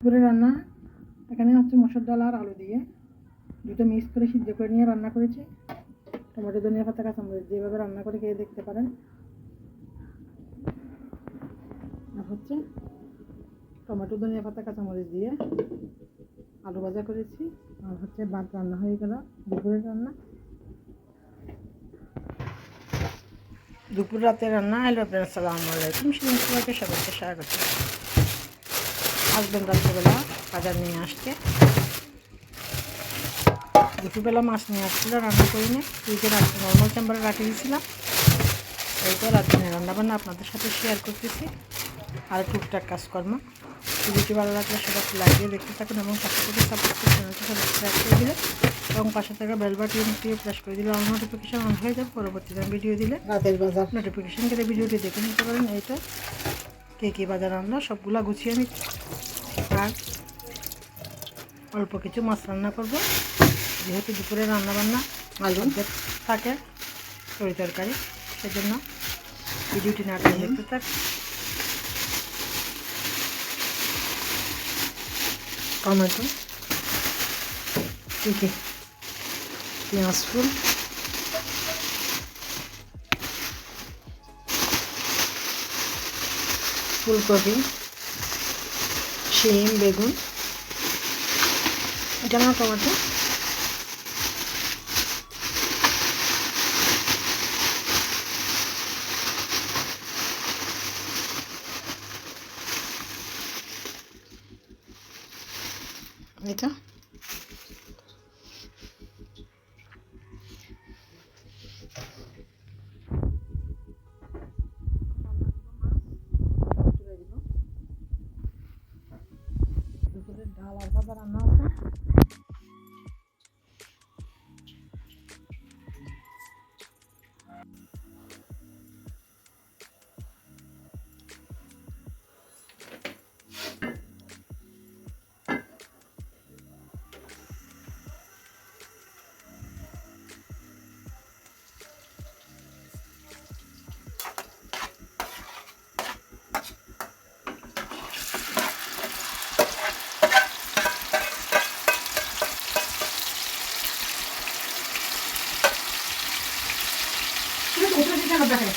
দুপুরে রান্না এখানে হচ্ছে মসুর ডাল আর আলু দিয়ে দুটো মিক্স করে সিদ্ধ করে নিয়ে রান্না করেছি। টমেটো, ধনিয়া পাতা, কাঁচামরিচ যেভাবে রান্না করে খেয়ে দেখতে পারেন। আর হচ্ছে টমেটো, ধনিয়া পাতা, কাঁচামরিচ দিয়ে আলু ভাজা করেছি। আর হচ্ছে ভাত রান্না হয়ে গেল। দুপুরের রান্না, দুপুর রাতে রান্না। হ্যালো ফ্রেন্ডস, আসসালামু আলাইকুম। সবাইকে স্বাগত। হাজবেন্ড রাত্রেবেলা বাজার নিয়ে আসছে। দুপুরবেলা মাছ নিয়ে আসছিল, রান্না করিনি। ফ্রিজে রাখতে নর্মাল চেম্বারে রাখে দিয়েছিলাম। এইটা রাত্রে রান্নাবান্না আপনাদের সাথে শেয়ার করতেছি। আর টুকটাক কাজকর্ম। ভিডিওটি ভালো লাগলে সবাই লাইক দিয়ে দেখতে থাকুন এবং পাশে থেকে সাপোর্ট করে চ্যানেলটি সাবস্ক্রাইব করে দিলে এবং পাশে থাকা বেল বাটনটি প্রেস করে দিলে অল নোটিফিকেশন অন হয়ে যাবে। পরবর্তীতে ভিডিও দিলে রাতের বাজার নোটিফিকেশন করে ভিডিওটি দেখে নিতে পারেন। এইটা কী বাজার আনলো সবগুলা গুছিয়ে নিই। আর অল্প কিছু মাছ রান্না করব, যেহেতু দুপুরে রান্নাবান্না আলু থাকে তরি তরকারি, সেজন্য ভিডিওটি না দেখতে থাক। টমেটো, পেঁয়াজ ফুল, ফুলকপি, শিম, বেগুন, এটা না টমেটো, এটা দুপুরের ডাল আর ভাজা রান্না আছে। দেখে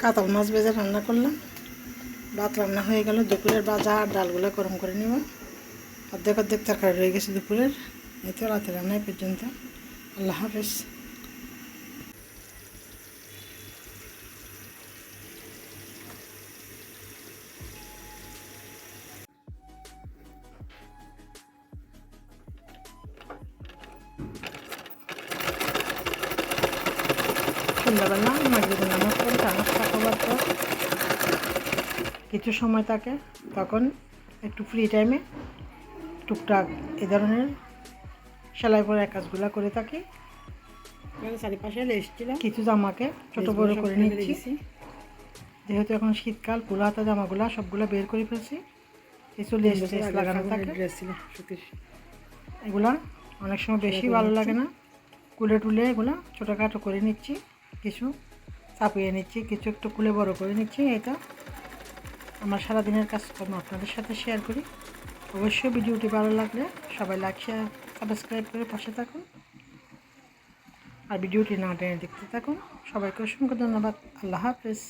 কাতল মাছ ভেজে রান্না করলাম। ভাত রান্না হয়ে গেল। দুপুরের ভাজা আর ডালগুলো গরম করে নেব। অর্ধেক তরকারি রয়ে গেছে দুপুরের। এই তো রাতে রান্না পর্যন্ত। আল্লাহ হাফেজ। সন্ধ্যাবেলা মাগরিবের নামাজ পড়ে চা নাস্তা খাবার পর কিছু সময় থাকে, তখন একটু ফ্রি টাইমে টুকটাক এ ধরনের সেলাই পরার কাজগুলো করে থাকি। চারিপাশে লেস ছিল, কিছু জামাকে ছোটো বড়ো করে নিচ্ছি, যেহেতু এখন শীতকাল ফুল হাতা জামাগুলো সবগুলো বের করে ফেলছি। কিছু লেস টেস লাগানো থাকে, ড্রেস ছিল সুতির। এগুলা অনেক সময় বেশি ভালো লাগে না, কুলে টুলে এগুলো ছোটোখাটো করে নিচ্ছি, কিছু চাপিয়ে নিচ্ছি, কিছু একটু কুলে বড় করে নিচ্ছি। এটা আমার সারাদিনের কাজকর্ম আপনাদের সাথে শেয়ার করি। অবশ্যই ভিডিওটি ভালো লাগলে সবাই লাইক শেয়ার সাবস্ক্রাইব করে পাশে থাকুন, আর ভিডিওটি না টেনে দেখতে থাকুন। সবাইকে অসংখ্য ধন্যবাদ। আল্লাহ হাফেজ।